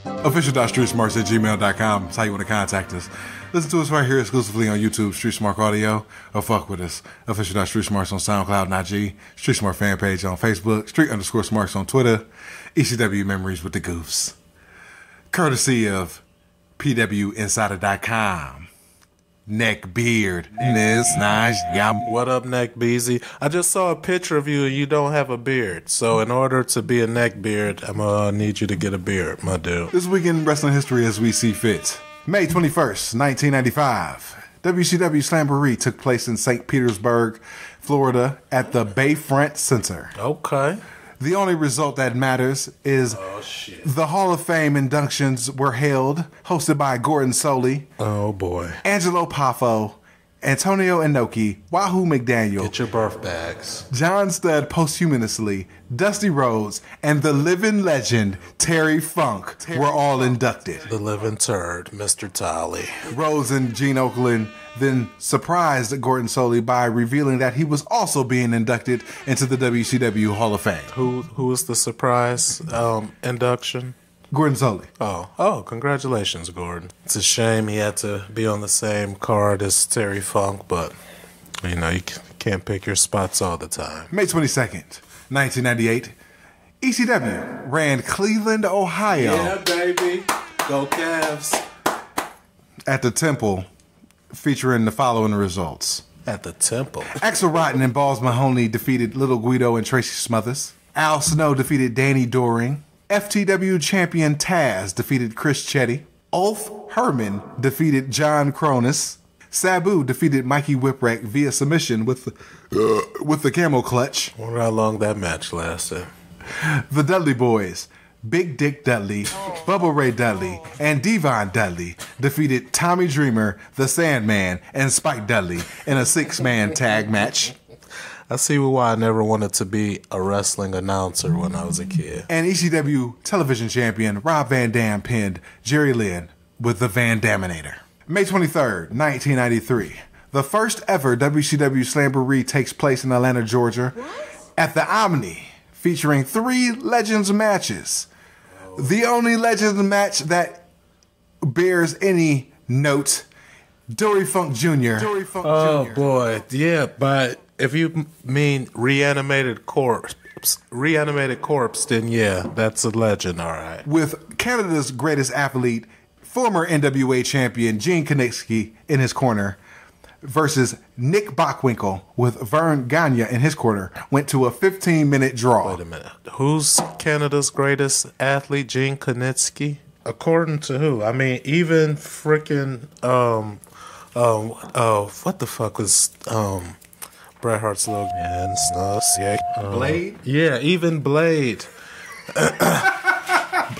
Official.streetsmarks@gmail.com. That's how you want to contact us. Listen to us right here exclusively on YouTube, Street Smart Audio, or fuck with us. Official.streetsmarks on SoundCloud and IG. Street Smart fan page on Facebook. Street_Smarks on Twitter. ECW Memories with the Goofs. Courtesy of PWInsider.com. Neck beard. What up, Neck Beezy? I just saw a picture of you and you don't have a beard. So in order to be a neck beard, I'm gonna need you to get a beard, my dude. This week in wrestling history as we see fit. May 21st, 1995. WCW Slamboree took place in St. Petersburg, Florida at the Bayfront Center. Okay. The only result that matters is the Hall of Fame inductions were held, hosted by Gordon Solie. Oh, boy. Angelo Poffo, Antonio Inoki, Wahoo McDaniel. Get your birth bags. John Studd posthumously, Dusty Rhodes, and the living legend Terry Funk were all inducted. The living turd, Mr. Tolly. Rhodes and Gene Okerlund then surprised Gordon Solie by revealing that he was also being inducted into the WCW Hall of Fame. Who was the surprise induction? Gordon Solie. Oh, congratulations, Gordon. It's a shame he had to be on the same card as Terry Funk, but, you know, you can't pick your spots all the time. May 22nd, 1998, ECW ran Cleveland, Ohio. Yeah, baby. Go Cavs. At the Temple, featuring the following results. At the Temple. Axel Rotten and Balls Mahoney defeated Little Guido and Tracy Smothers. Al Snow defeated Danny Doring. FTW champion Taz defeated Chris Chetty. Ulf Herman defeated John Cronus. Sabu defeated Mikey Whipwreck via submission with the camel clutch. I wonder how long that match lasted. The Dudley Boys, Big Dick Dudley, Bubba Ray Dudley, and Devon Dudley defeated Tommy Dreamer, The Sandman, and Spike Dudley in a 6-man tag match. I see why I never wanted to be a wrestling announcer when I was a kid. And ECW television champion Rob Van Dam pinned Jerry Lynn with the Van Daminator. May 23rd, 1993. The first ever WCW Slamboree takes place in Atlanta, Georgia at the Omni, featuring 3 Legends matches. The only Legends match that bears any note, Dory Funk Jr. Oh, boy. Yeah, but if you mean reanimated corpse, then yeah, that's a legend, all right. With Canada's greatest athlete, former NWA champion Gene Knitsky in his corner, versus Nick Bockwinkel with Vern Gagne in his corner, went to a 15-minute draw. Wait a minute. Who's Canada's greatest athlete, Gene Knitsky? According to who? I mean, even freaking, what the fuck was, Bret Hart's little Blade? Yeah, even Blade.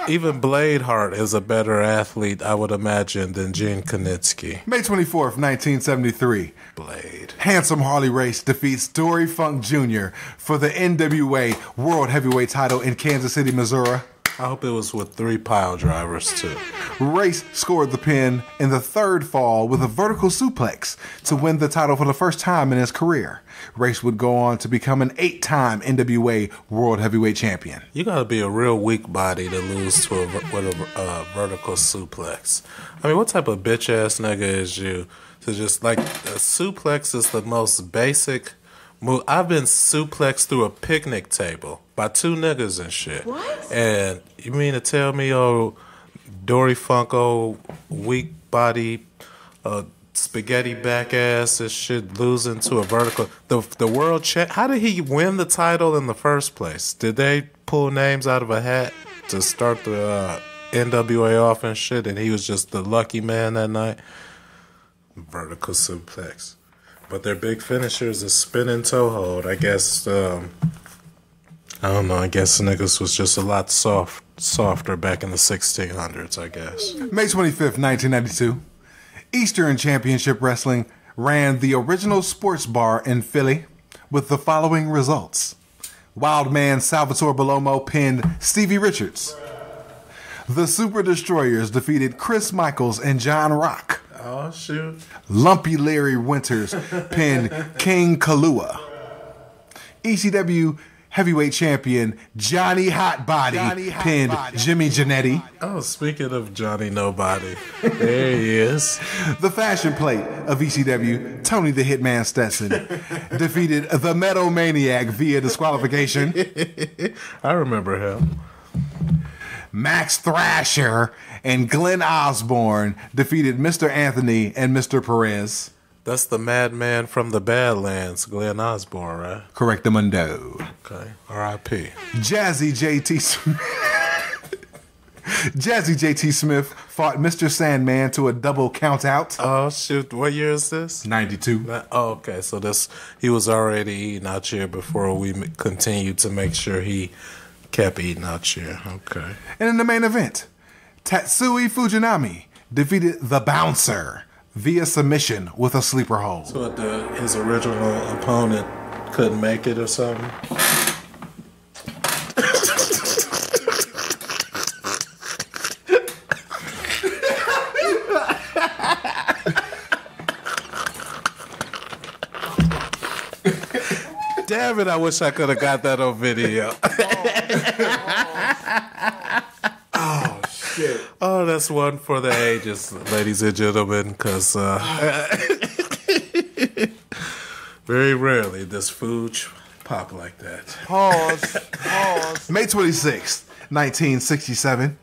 Even Blade Hart is a better athlete, I would imagine, than Gene Knitsky. May 24th, 1973. Blade. Handsome Harley Race defeats Dory Funk Jr. for the NWA World Heavyweight title in Kansas City, Missouri. I hope it was with 3 pile drivers, too. Race scored the pin in the 3rd fall with a vertical suplex to win the title for the first time in his career. Race would go on to become an 8-time NWA World Heavyweight Champion. You gotta be a real weak body to lose to a vertical suplex. I mean, what type of bitch-ass nigga is you to just, like, a suplex is the most basic move. I've been suplexed through a picnic table by 2 niggas and shit. What? And you mean to tell me, Dory Funko, weak body, spaghetti back ass and shit losing to a vertical. The world how did he win the title in the first place? Did they pull names out of a hat to start the NWA off and shit, and he was just the lucky man that night? Vertical suplex. But their big finisher is a spinning toe hold. I guess, I don't know, I guess niggas was just a lot softer back in the 1600s, I guess. May 25th, 1992. Eastern Championship Wrestling ran the original sports bar in Philly with the following results. Wildman Salvatore Bellomo pinned Stevie Richards. The Super Destroyers defeated Chris Michaels and John Rock. Oh, shoot. Lumpy Larry Winters pinned King Kalua. ECW heavyweight champion Johnny Hotbody pinned Jimmy Janetti. Oh, speaking of Johnny Nobody, there he is. The fashion plate of ECW, Tony the Hitman Stetson, defeated the Metal Maniac via disqualification. I remember him. Max Thrasher and Glenn Osborne defeated Mr. Anthony and Mr. Perez. That's the madman from the Badlands, Glenn Osborne, right? Correctamundo. Okay. R.I.P. Jazzy JT Smith fought Mr. Sandman to a double count out. Oh, shoot. What year is this? 92. Oh, okay. So he was already eating out here before we continued to make sure he kept eating out here. Okay. And in the main event, Tatsui Fujinami defeated the Bouncer via submission with a sleeper hold. So his original opponent couldn't make it or something? Damn it, I wish I could have got that on video. Oh, shit. Oh, that's one for the ages, ladies and gentlemen, because very rarely does food pop like that. Pause. May 26th, 1967.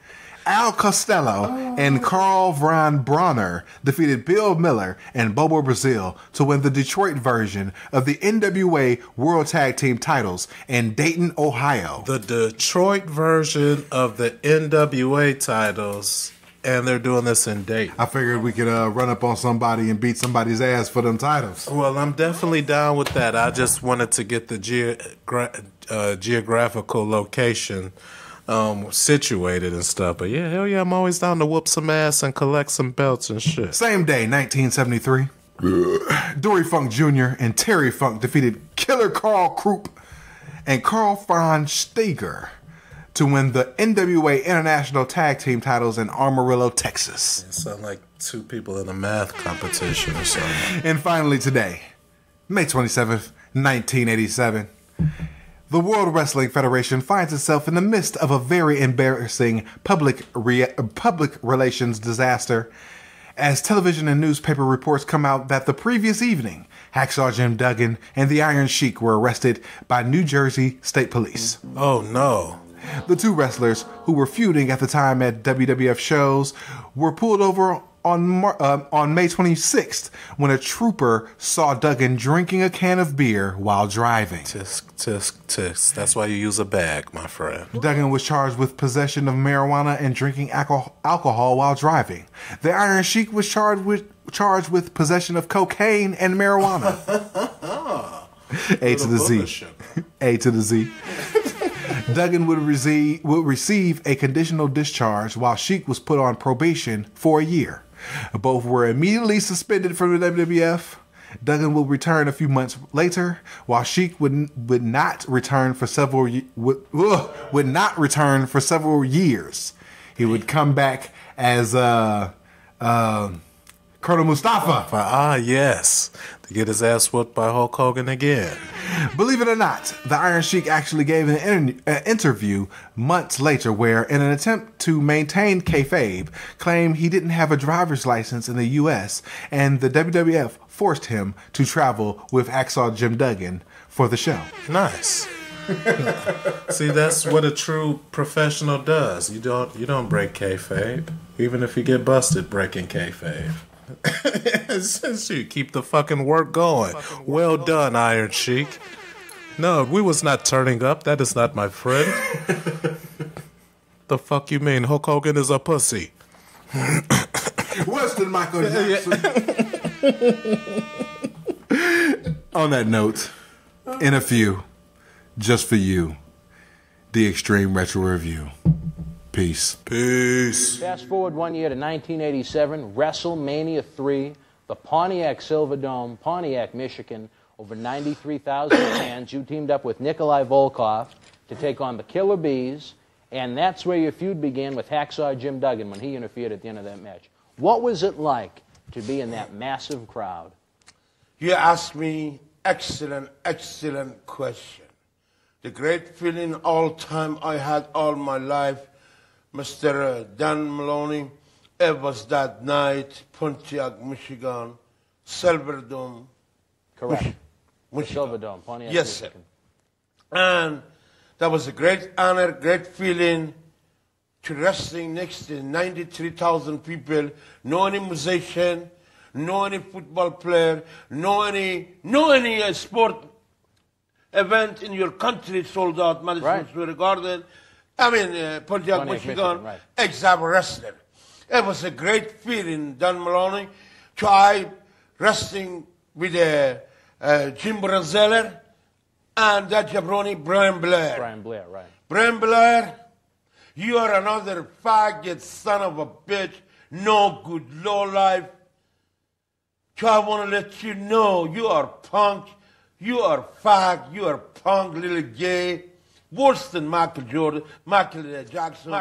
Al Costello and Carl Von Bronner defeated Bill Miller and Bobo Brazil to win the Detroit version of the NWA World Tag Team titles in Dayton, Ohio. The Detroit version of the NWA titles, and they're doing this in Dayton. I figured we could run up on somebody and beat somebody's ass for them titles. Well, I'm definitely down with that. I just wanted to get the geographical location situated and stuff. But yeah, hell yeah, I'm always down to whoop some ass and collect some belts and shit. Same day, 1973. Dory Funk Jr. and Terry Funk defeated Killer Carl Krupp and Carl Von Steger to win the NWA International Tag Team titles in Amarillo, Texas. It sounds like two people in a math competition or something. And finally today, May 27th, 1987. The World Wrestling Federation finds itself in the midst of a very embarrassing public relations disaster as television and newspaper reports come out that the previous evening, Hacksaw Jim Duggan and the Iron Sheik were arrested by New Jersey State Police. Oh, no. The two wrestlers, who were feuding at the time at WWF shows, were pulled over on May 26th when a trooper saw Duggan drinking a can of beer while driving. Tisk, tisk, tisk. That's why you use a bag, my friend. Duggan was charged with possession of marijuana and drinking alcohol while driving. The Iron Sheik was charged with possession of cocaine and marijuana. A to the Z. A to the Z. Duggan would receive a conditional discharge while Sheik was put on probation for a year. Both were immediately suspended from the WWF. Duggan will return a few months later, while Sheik would not return for several years. He would come back as Colonel Mustafa. Ah, yes. To get his ass whooped by Hulk Hogan again. Believe it or not, the Iron Sheik actually gave an interview months later where, in an attempt to maintain kayfabe, claimed he didn't have a driver's license in the U.S. and the WWF forced him to travel with Hacksaw Jim Duggan for the show. Nice. See, that's what a true professional does. You don't break kayfabe, even if you get busted breaking kayfabe. Shoot, keep the fucking work going. Well done, Iron Sheik. No, we was not turning up. That is not my friend. The fuck you mean? Hulk Hogan is a pussy. Worse than Michael Jackson. On that note, in a few, just for you, the Extreme Retro Review. Peace. Peace. Fast forward 1 year to 1987, WrestleMania 3, the Pontiac Silverdome, Pontiac, Michigan. Over 93,000 fans. You teamed up with Nikolai Volkov to take on the Killer Bees, and that's where your feud began with Hacksaw Jim Duggan when he interfered at the end of that match. What was it like to be in that massive crowd? You asked me excellent question. the great feeling all time I had all my life, Mr. Dan Maloney. It was that night, Pontiac, Michigan, Silverdome. Correct. Michigan. Silverdome, Pontiac, Yes, Michigan. sir. And that was a great honor, great feeling to wrestling next to 93,000 people, no any musician, no any football player, no any sport event in your country sold out, Madison Square Garden. I mean, Pontiac, Michigan, right. exact wrestler. It was a great feeling, Dan Maloney. Try wrestling with Jim Brunzeller and that jabroni, Brian Blair. Brian Blair, right. Brian Blair, you are another faggot son of a bitch, no good, low life. So I want to let you know, you are punk, you are fag, you are punk, little gay, worse than Michael Jordan, Michael Jackson.